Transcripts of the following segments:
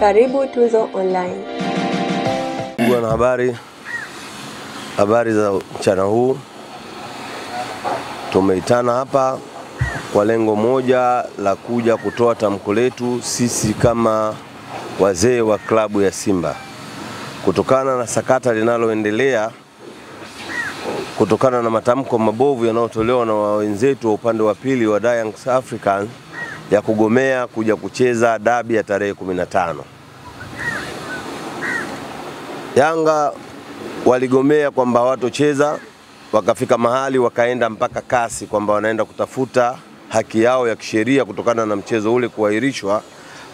Karibu Tuzo Online. Bwana habari za mchana huu. Tumeitana hapa kwa lengo moja la kuja kutoa tamko letu sisi kama wazee wa klabu ya Simba. Kutokana na sakata linaloendelea, kutokana na matamko mabovu yanayotolewa na wenzetu wa upande wa pili wa Young Africans ya kugomea kuja kucheza dabi ya tarehe 15. Yanga waligomea kwamba hawatocheza, wakafika mahali wakaenda mpaka kasi kwamba wanaenda kutafuta haki yao ya kisheria kutokana na mchezo ule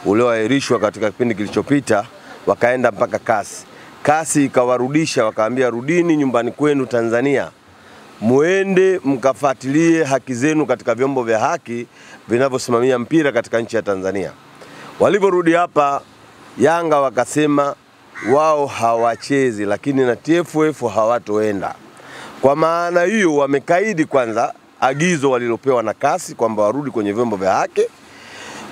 ulioahirishwa katika kipindi kilichopita, wakaenda mpaka kasi. Kasi ikawarudisha, wakaambia rudini nyumbani kwenu Tanzania, muende mkafuatilie haki zenu katika vyombo vya haki vinavyosimamia mpira katika nchi ya Tanzania. Waliporudi hapa, Yanga wakasema wao hawachezi, lakini na TFF hawatoenda. Kwa maana hiyo wamekaidi kwanza agizo walilopewa na kasi kwamba warudi kwenye vyombo vya haki.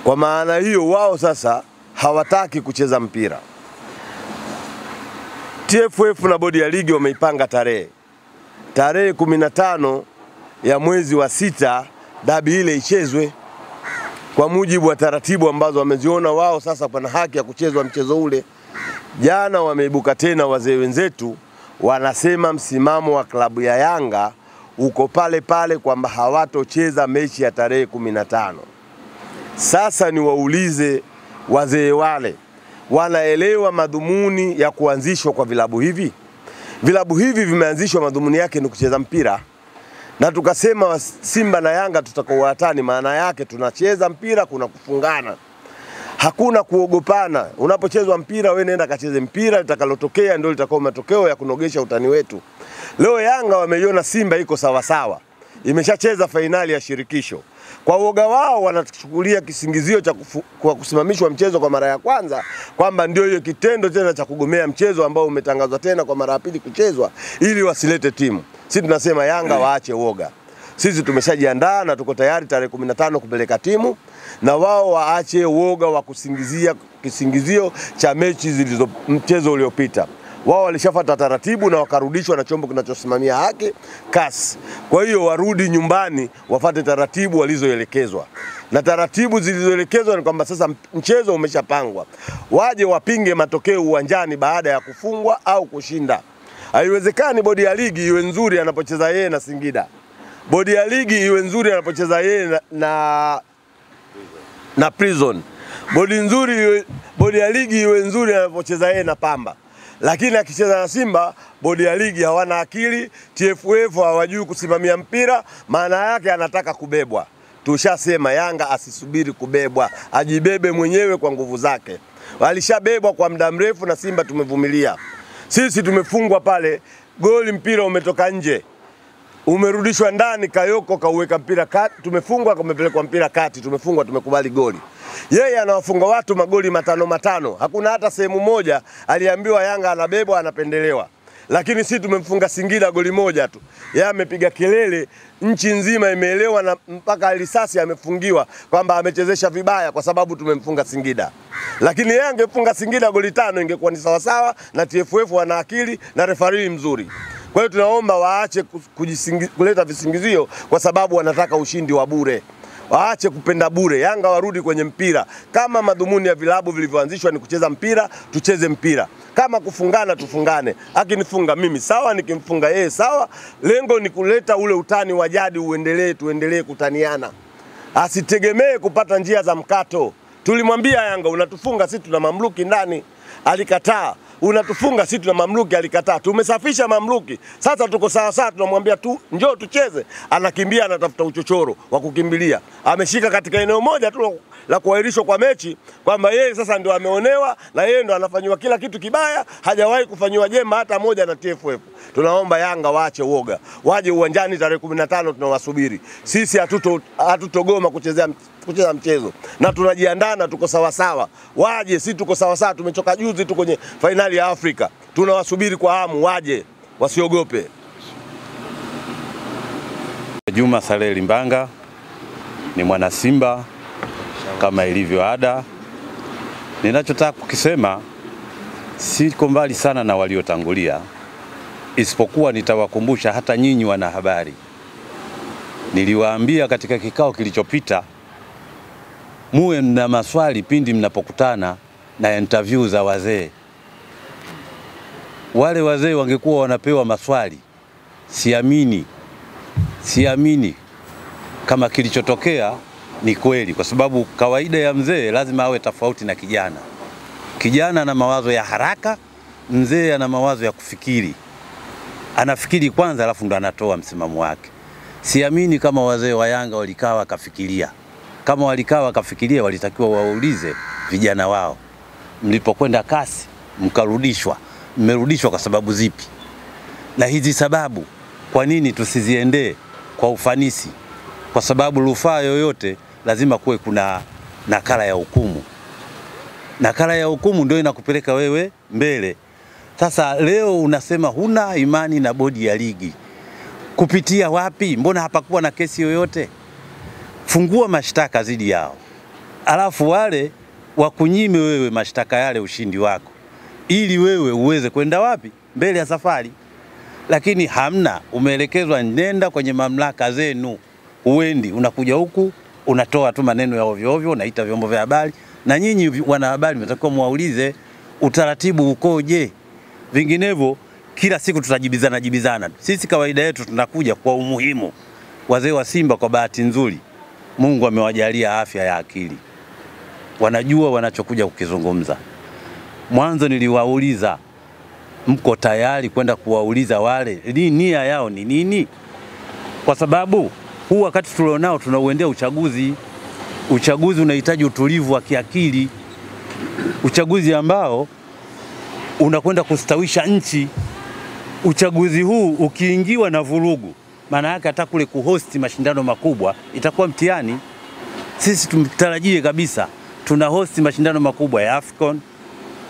Kwa maana hiyo wao sasa hawataki kucheza mpira. TFF na bodi ya ligi wameipanga tarehe 15 ya mwezi wa 6 dabi ile ichezwe kwa mujibu wa taratibu ambazo wameziona wao sasa pana haki ya kuchezwa mchezo ule. Jana wameibuka tena wazee wenzetu wanasema msimamo wa klabu ya Yanga uko pale pale kwamba hawatocheza mechi ya tarehe 15. Sasa ni waulize wazee wale, wanaelewa madhumuni ya kuanzishwa kwa vilabu hivi? Vilabu hivi vimeanzishwa madhumuni yake ni kucheza mpira. Na tukasema Simba na Yanga tutakaoatani, maana yake tunacheza mpira, kuna kufungana. Hakuna kuogopana. Unapochezwa mpira wewe nenda kacheze mpira, litakalotokea ndio litakao matokeo ya kunogesha utani wetu. Leo Yanga wameiona Simba iko sawa sawa, imeshacheza fainali ya shirikisho. Kwa uoga wao wanachukulia kisingizio cha kusimamishwa mchezo kwa mara ya kwanza kwamba ndio hiyo kitendo tena cha kugomea mchezo ambao umetangazwa tena kwa mara ya pili kuchezwa ili wasilete timu. Sisi tunasema Yanga waache uoga. Sisi tumeshajiandaa na tuko tayari tarehe 15 kupeleka timu, na wao waache uoga wa kusingizia kisingizio cha mechi mchezo uliopita. Wao walishafuata taratibu na wakarudishwa na chombo kinachosimamia haki, kasi. Kwa hiyo warudi nyumbani wafuate taratibu walizoelekezwa. Na taratibu zilizoelekezwa ni kwamba sasa mchezo umeshapangwa. Waje wapinge matokeo uwanjani baada ya kufungwa au kushinda. Haiwezekani bodi ya ligi iwe nzuri anapocheza yeye na Singida. Bodi ya ligi iwe nzuri anapocheza yeye na Prison. Bodi ya ligi iwe nzuri anapocheza yeye na Pamba. Lakini akicheza na Simba, bodi ya ligi hawana akili, TFF hawajui kusimamia mpira, maana yake anataka kubebwa. Tushasema Yanga asisubiri kubebwa, ajibebe mwenyewe kwa nguvu zake. Walishabebwa kwa muda mrefu na Simba tumevumilia. Sisi tumefungwa pale, goli mpira umetoka nje, umerudishwa ndani, Kayoko kauweka mpira kati, tumefungwa kumepelekwa mpira kati, tumefungwa tumekubali goli. Yeye anawafunga watu magoli 5. Hakuna hata sehemu moja aliambiwa Yanga anabebwa anapendelewa. Lakini sisi tumemfunga Singida goli 1 tu. Yeye amepiga kelele, nchi nzima imeelewa, na mpaka risasi amefungiwa kwamba amechezesha vibaya kwa sababu tumemfunga Singida. Lakini yeye angefunga Singida goli 5 ingekuwa ni sawa sawa, na TFF wana akili na refarii mzuri. Kwa hiyo tunaomba waache kuleta visingizio kwa sababu wanataka ushindi wa bure. Waache kupenda bure. Yanga warudi kwenye mpira. Kama madhumuni ya vilabu vilivyoanzishwa ni kucheza mpira, tucheze mpira. Kama kufungana tufungane. Akinifunga mimi sawa, nikimfunga yeye sawa. Lengo ni kuleta ule utani wa jadi uendelee, tuendelee kutaniana. Asitegemee kupata njia za mkato. Tulimwambia Yanga unatufunga sisi tuna mamluki ndani, alikataa. Unatufunga sisi tuna mamluki, alikataa. Tumesafisha mamluki. Sasa tuko sawa sawa, tunamwambia tu njoo tucheze. Anakimbia anatafuta uchochoro wa kukimbilia. Ameshika katika eneo moja tu la kuahirishwa kwa mechi kwamba yeye sasa ndio ameonewa na yeye ndio anafanywa kila kitu kibaya, hajawahi kufanywa jema hata moja na TFF. Tunaomba Yanga waache uoga. Waje uwanjani tarehe 15 tunawasubiri. Sisi hatutogoma kucheza mchezo. Na tunajiandaa na tuko sawa sawa. Waje, sisi tuko sawa sawa, tumechoka juzi tu kwenye finali ya Afrika. Tunawasubiri kwa hamu, waje, wasiogope. Juma Saleh Limbanga ni mwana Simba kama ilivyo ada. Ninachotaka kukisema siko mbali sana na waliotangulia, isipokuwa nitawakumbusha hata nyinyi wanahabari. Niliwaambia katika kikao kilichopita, muwe mna maswali pindi mnapokutana na interview za wazee. Wale wazee wangekuwa wanapewa maswali, siamini kama kilichotokea ni kweli, kwa sababu kawaida ya mzee lazima awe tofauti na kijana. Kijana ana mawazo ya haraka, mzee ana mawazo ya kufikiri. Anafikiri kwanza alafu ndo anatoa msimamo wake. Siamini kama wazee wa Yanga walikaa wakafikiria. Kama walikaa wakafikiria, walitakiwa waulize vijana wao, mlipokwenda kasi mkarudishwa, mmerudishwa kwa sababu zipi? Na hizi sababu kwa nini tusiziendee kwa ufanisi? Kwa sababu rufaa yoyote lazima kuwe kuna nakala ya hukumu. Nakala ya hukumu ndio inakupeleka wewe mbele. Sasa leo unasema huna imani na bodi ya ligi. Kupitia wapi? Mbona hapakuwa na kesi yoyote? Fungua mashtaka zidi yao. Alafu wale wakunyime wewe mashtaka yale ushindi wako, ili wewe uweze kwenda wapi? Mbele ya safari. Lakini hamna, umeelekezwa nenda kwenye mamlaka zenu. Uendi, unakuja huku, unatoa tu maneno ya ovyo ovyo, unaita vyombo vya habari. Na nyinyi wanahabari mtakuwa muwaulize utaratibu ukoje. Vinginevyo kila siku tutajibizana. Sisi kawaida yetu tunakuja kwa umuhimu. Wazee wa Simba kwa bahati nzuri, Mungu amewajalia afya ya akili. Wanajua wanachokuja kukizungumza. Mwanzo niliwauliza, mko tayari kwenda kuwauliza wale nia yao ni nini? Kwa sababu huu wakati tulionao tunauendea uchaguzi. Uchaguzi unahitaji utulivu wa kiakili. Uchaguzi ambao unakwenda kustawisha nchi. Uchaguzi huu ukiingiwa na vurugu, maana yake hata kule kuhosti mashindano makubwa itakuwa mtihani. Sisi tumtarajie kabisa tuna hosti mashindano makubwa ya AFCON,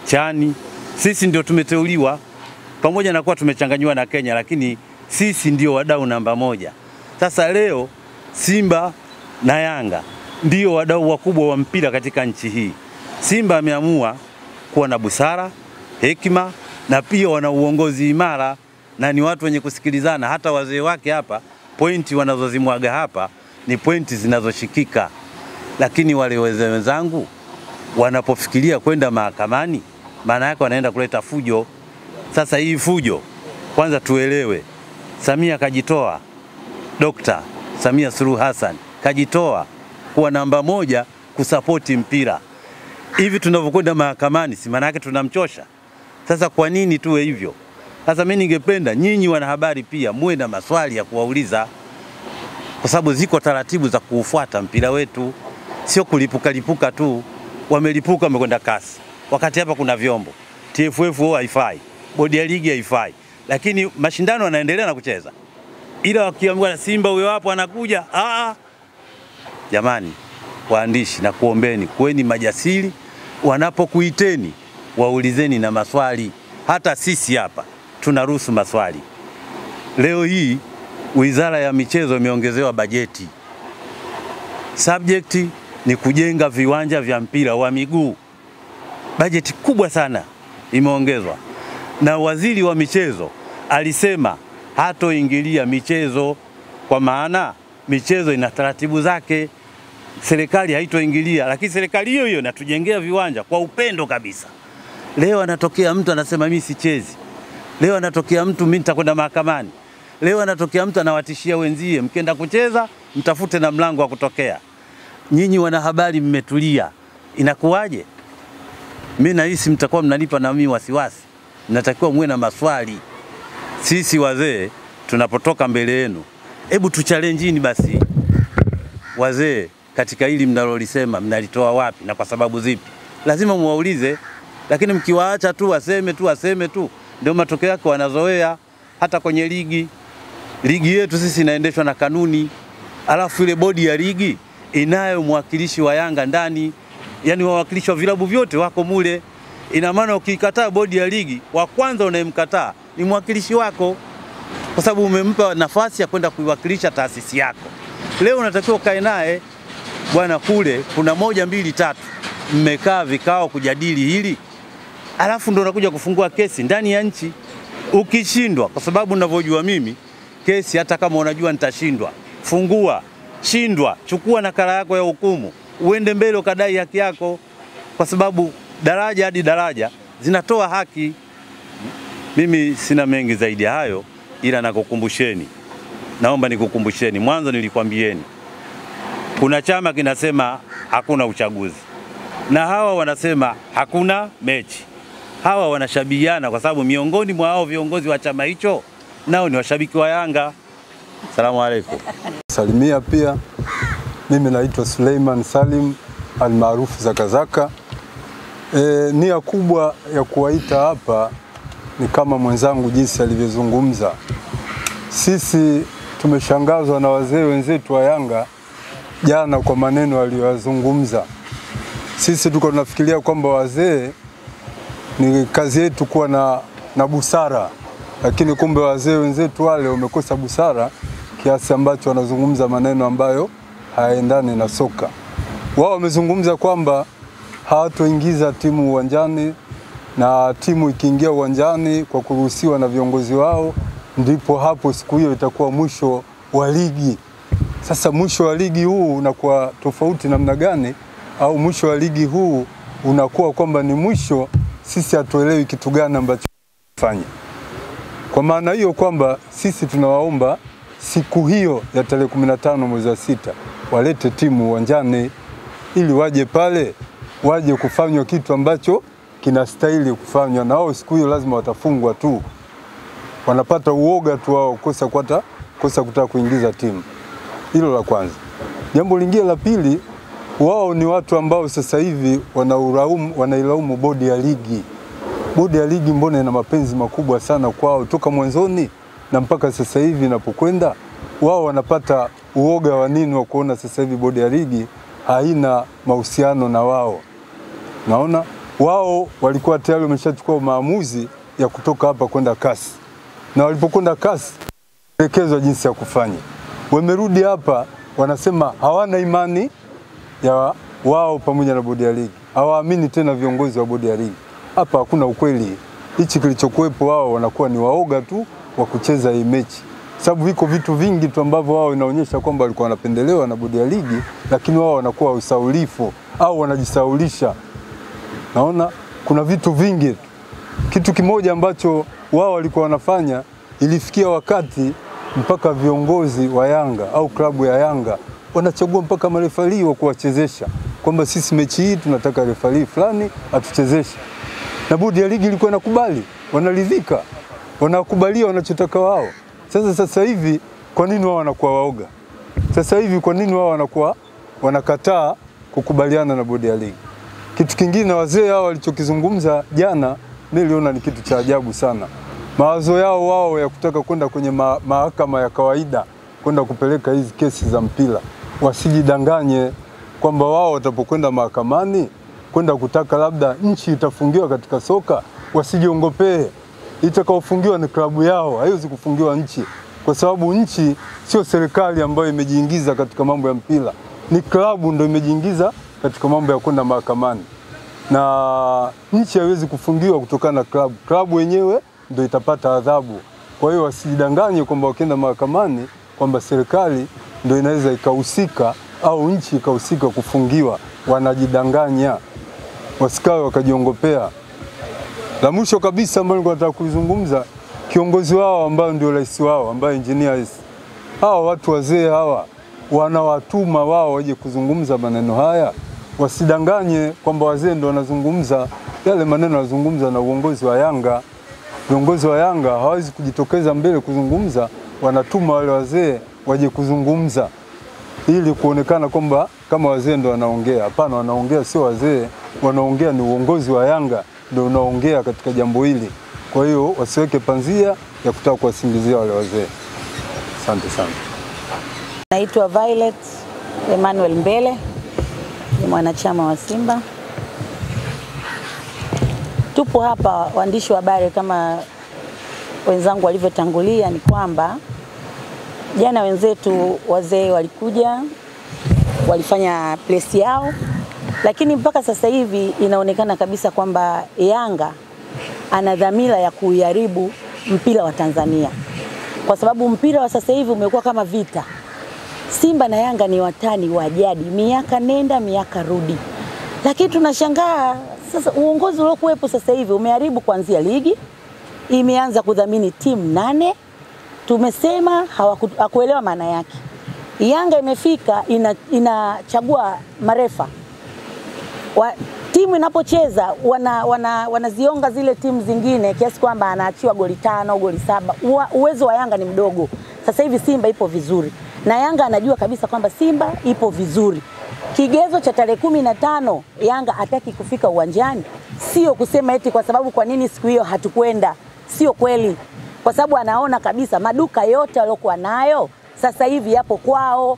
Chani. Sisi ndio tumeteuliwa, pamoja na kuwa tumechanganywa na Kenya, lakini sisi ndio wadau namba moja. Sasa leo Simba na Yanga ndio wadau wakubwa wa mpira katika nchi hii. Simba ameamua kuwa na busara, hekima, na pia wana uongozi imara na ni watu wenye kusikilizana. Hata wazee wake hapa, pointi wanazozimwaga hapa ni pointi zinazoshikika. Lakini wale wazee wenzangu wanapofikiria kwenda mahakamani, maana yake wanaenda kuleta fujo. Sasa hii fujo, kwanza tuelewe, Samia kajitoa, Dr. Samia Suluhu Hassan kajitoa kuwa namba moja kusapoti mpira. Hivi tunavyokwenda mahakamani, si maana yake tunamchosha? Sasa kwa nini tuwe hivyo? Sasa mimi ningependa nyinyi wanahabari pia muwe na maswali ya kuwauliza, kwa sababu ziko taratibu za kuufuata mpira wetu, sio kulipuka tu. Wamelipuka wamekwenda kasi, wakati hapa kuna vyombo. TFF haifai, bodi ya ligi haifai, lakini mashindano yanaendelea na kucheza. Ila wakiambiwa Simba huyo hapo anakuja, jamani waandishi, na kuombeni kuweni majasiri, wanapokuiteni waulizeni na maswali. Hata sisi hapa tunaruhusu maswali. Leo hii Wizara ya Michezo imeongezewa bajeti. Subject ni kujenga viwanja vya mpira wa miguu. Bajeti kubwa sana imeongezwa. Na waziri wa michezo alisema hatoingilia michezo, kwa maana michezo ina taratibu zake. Serikali haitoingilia, lakini serikali hiyo inatujengea viwanja kwa upendo kabisa. Leo anatokea mtu anasema mimi sichezi. Leo anatokea mtu mimi nitakwenda mahakamani. Leo anatokea mtu anawatishia wenzie, mkienda kucheza mtafute na mlango wa kutokea. Nyinyi wanahabari mmetulia, inakuwaje? Mimi nahisi mtakuwa mnanipa na mimi wasiwasi. Natakiwa muwe na maswali. Sisi wazee tunapotoka mbele yenu, hebu tuchallenge basi. Wazee, katika hili mnalolisema mnalitoa wapi na kwa sababu zipi? Lazima muwaulize. Lakini mkiwaacha tu waseme tu, ndio matokeo yake wanazoea. Hata kwenye ligi yetu sisi inaendeshwa na kanuni. Alafu ile bodi ya ligi inayo mwakilishi wa Yanga ndani, yani wawakilishi wa vilabu vyote wako mule. Ina maana ukikataa bodi ya ligi, wa kwanza unayemkataa ni mwakilishi wako, kwa sababu umempa nafasi ya kwenda kuiwakilisha taasisi yako. Leo unatakiwa kae naye, bwana kule kuna 1 2 3. mmekaa vikao kujadili hili, alafu ndo unakuja kufungua kesi ndani ya nchi. Ukishindwa, kwa sababu ninavyojua mimi, kesi hata kama unajua nitashindwa, fungua, shindwa, chukua nakala yako ya hukumu, uende mbele ukadai haki yako, kwa sababu daraja hadi daraja zinatoa haki. Mimi sina mengi zaidi ya hayo, ila nakukumbusheni, naomba nikukumbusheni, mwanzo nilikwambieni kuna chama kinasema hakuna uchaguzi, na hawa wanasema hakuna mechi. Hawa wanashabihiana kwa sababu miongoni mwa hao viongozi wa chama hicho nao ni washabiki wa Yanga. Asalamu alaykum. Salimia pia, mimi naitwa Suleiman Salim almaarufu Zakazaka. Nia kubwa ya kuwaita hapa ni kama mwenzangu jinsi alivyozungumza. Sisi tumeshangazwa na wazee wenzetu wa Yanga jana kwa maneno aliyozungumza. Sisi tuko tunafikiria kwamba wazee ni kazi yetu kuwa na busara, lakini kumbe wazee wenzetu wale wamekosa busara kiasi ambacho wanazungumza maneno ambayo hayaendani na soka. Wao wamezungumza kwamba hawatoingiza timu uwanjani, na timu ikiingia uwanjani kwa kuruhusiwa na viongozi wao, ndipo hapo siku hiyo itakuwa mwisho wa ligi. Sasa mwisho wa ligi huu unakuwa tofauti namna gani? Au mwisho wa ligi huu unakuwa kwamba ni mwisho, sisi hatuelewi kitu gani ambacho fanya. Kwa maana hiyo kwamba sisi tunawaomba siku hiyo ya tarehe 15 mwezi wa 6 walete timu uwanjani, ili waje pale, waje kufanywa kitu ambacho kinastahili kufanywa. Na wao siku hiyo lazima watafungwa tu, wanapata uoga tu wao kosa kutaka kuingiza timu. Hilo la kwanza. Jambo lingine la pili, wao ni watu ambao sasa hivi wanailaumu bodi ya ligi. Bodi ya ligi mbona ina mapenzi makubwa sana kwao toka mwanzoni na mpaka sasa hivi inapokwenda. Wao wanapata uoga wa nini wa kuona sasa hivi bodi ya ligi haina mahusiano na wao. Naona wao walikuwa tayari wameshachukua maamuzi ya kutoka hapa kwenda CAS. Na walipokwenda CAS elekezwa jinsi ya kufanya. Wamerudi hapa wanasema hawana imani ya wao pamoja na bodi ya ligi. Hawaamini tena viongozi wa bodi ya ligi. Hapa hakuna ukweli. Hichi kilichokuepo, wao wanakuwa ni waoga tu wa kucheza hii mechi. Sababu viko vitu vingi tu ambavyo wao inaonyesha kwamba walikuwa wanapendelewa na bodi ya ligi, lakini wao wanakuwa usaulifu au wanajisaulisha. Naona kuna vitu vingi tu. Kitu kimoja ambacho wao walikuwa wanafanya, ilifikia wakati mpaka viongozi wa Yanga au klabu ya Yanga wanachagua mpaka marefali wa kuwachezesha, kwamba sisi mechi hii tunataka refali fulani atuchezeshe. Na bodi ya ligi ilikuwa inakubali, wanaridhika, wanakubalia wanachotaka wao. Sasa hivi kwa nini wao wanakuwa waoga? Sasa hivi kwa nini wao wanakuwa wanakataa kukubaliana na bodi ya ligi? Kitu kingine wazee hao walichokizungumza jana, niliona ni kitu cha ajabu sana. Mawazo yao wao ya kutaka kwenda kwenye mahakama ya kawaida, kwenda kupeleka hizi kesi za mpira. Wasijidanganye kwamba wao watapokwenda mahakamani kwenda kutaka labda nchi itafungiwa katika soka, wasijiongopee. Itakaofungiwa ni klabu yao, haiwezi kufungiwa nchi, kwa sababu nchi sio serikali ambayo imejiingiza katika mambo ya mpira. Ni klabu ndio imejiingiza katika mambo ya kwenda mahakamani. Na nchi haiwezi kufungiwa kutokana na klabu. Klabu wenyewe ndio itapata adhabu. Kwa hiyo wasijidanganye kwamba wakienda mahakamani kwamba serikali ndio inaweza ikahusika au nchi ikahusika kufungiwa. Wanajidanganya. Wasikawe wakajiongopea. La mwisho kabisa ambalo nilikuwa nataka kuzungumza, kiongozi wao ambao ndio rais wao, ambaye engineers. Hawa watu wazee hawa wanawatuma wao waje kuzungumza maneno haya. Wasidanganye kwamba wazee ndio wanazungumza yale maneno yanazungumza na uongozi wa Yanga. Viongozi wa Yanga hawezi kujitokeza mbele kuzungumza, wanatuma wale wazee waje kuzungumza ili kuonekana kwamba kama wazee ndio wanaongea. Hapana, wanaongea sio wazee, wanaongea ni uongozi wa Yanga ndio unaongea katika jambo hili. Kwa hiyo wasiweke panzia ya kutaka kuwasingizia wale wazee. Asante sana. Naitwa Violet Emmanuel Mbele, ni mwanachama wa Simba. Tupo hapa waandishi wa habari kama wenzangu walivyotangulia, ni kwamba jana wenzetu wazee walikuja, walifanya press yao lakini mpaka sasa hivi inaonekana kabisa kwamba Yanga ana dhamira ya kuiharibu mpira wa Tanzania, kwa sababu mpira wa sasa hivi umekuwa kama vita. Simba na Yanga ni watani wa jadi, miaka nenda miaka rudi, lakini tunashangaa sasa uongozi uliokuwepo sasa hivi umeharibu kuanzia ligi, imeanza kudhamini timu 8. Tumesema hawakuelewa maana yake. Yanga imefika inachagua marefa. Timu inapocheza wanazionga zile timu zingine kiasi kwamba anaachiwa goli 5, goli 7. Uwezo wa Yanga ni mdogo. Sasa hivi Simba ipo vizuri. Na Yanga anajua kabisa kwamba Simba ipo vizuri. Kigezo cha tarehe 15 Yanga hataki kufika uwanjani. Sio kusema eti kwa sababu kwa nini siku hiyo hatukwenda. Sio kweli. Kwa sababu anaona kabisa maduka yote aliyokuwa nayo sasa hivi yapo kwao.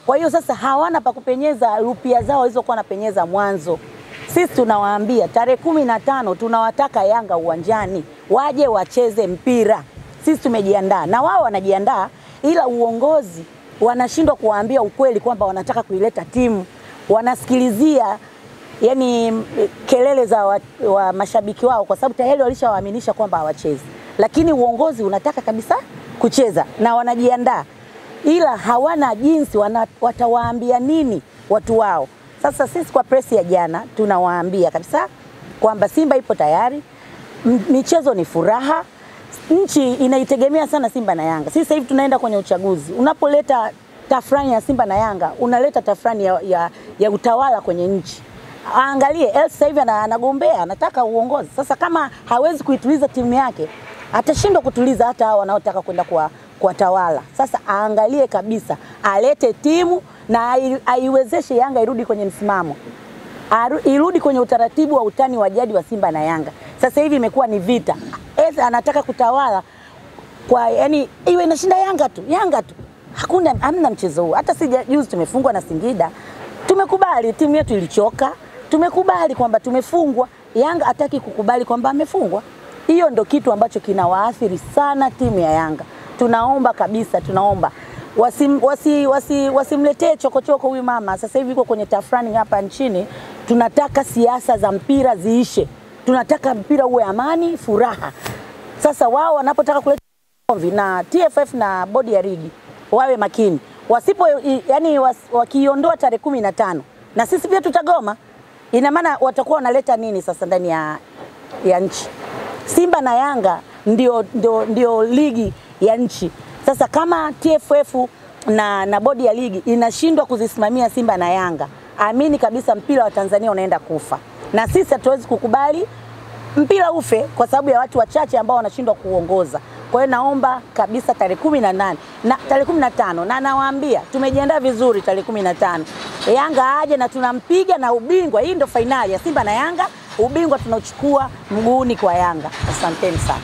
Kwa hiyo sasa hawana pa kupenyeza rupia zao walizokuwa wanapenyeza mwanzo. Sisi tunawaambia tarehe 15 tunawataka Yanga uwanjani, waje wacheze mpira. Sisi tumejiandaa na wao wanajiandaa, ila uongozi wanashindwa kuwaambia ukweli kwamba wanataka kuileta timu. Wanasikilizia yani kelele za wa mashabiki wao, kwa sababu tayari walishawaaminisha kwamba hawachezi. Lakini uongozi unataka kabisa kucheza na wanajiandaa, ila hawana jinsi watawaambia nini watu wao. Sasa sisi kwa press ya jana tunawaambia kabisa kwamba Simba ipo tayari, michezo ni furaha, nchi inaitegemea sana Simba na Yanga. Sisi hivi tunaenda kwenye uchaguzi. Unapoleta tafrani ya Simba na Yanga, unaleta tafrani ya utawala kwenye nchi. Angalie sasa hivi anagombea, anataka uongozi. Sasa kama hawezi kuituliza timu yake, atashindwa kutuliza hata hao wanaotaka kwenda kwa tawala. Sasa aangalie kabisa, alete timu na aiwezeshe Yanga irudi kwenye msimamo. Irudi kwenye utaratibu wa utani wa jadi wa Simba na Yanga. Sasa hivi imekuwa ni vita. Anataka kutawala kwa yani iwe inashinda Yanga tu. Hamna mchezo huu. Hata juzi tumefungwa na Singida. Tumekubali timu yetu ilichoka. Tumekubali kwamba tumefungwa. Yanga hataki kukubali kwamba amefungwa. Hiyo ndo kitu ambacho kinawaathiri sana timu ya Yanga. Tunaomba kabisa, wasimletee chokochoko huyu mama. Sasa hivi yuko kwenye tafrani hapa nchini. Tunataka siasa za mpira ziishe. Tunataka mpira uwe amani, furaha. Sasa wao wanapotaka kuleta komvi na TFF na bodi ya ligi wawe makini. Wakiondoa tarehe 15 na sisi pia tutagoma. Ina maana watakuwa wanaleta nini sasa ndani ya nchi? Simba na Yanga ndio ligi ya nchi. Sasa kama TFF na bodi ya ligi inashindwa kuzisimamia Simba na Yanga, amini kabisa mpira wa Tanzania unaenda kufa. Na sisi hatuwezi kukubali mpira ufe kwa sababu ya watu wachache ambao wanashindwa kuongoza. Kwa hiyo naomba kabisa tarehe 18 na tarehe 15, na nawaambia tumejiandaa vizuri tarehe 15. Yanga aje na tunampiga na ubingwa. Hii ndio finali ya Simba na Yanga. Ubingwa tunauchukua mguuni kwa Yanga. Asanteni sana.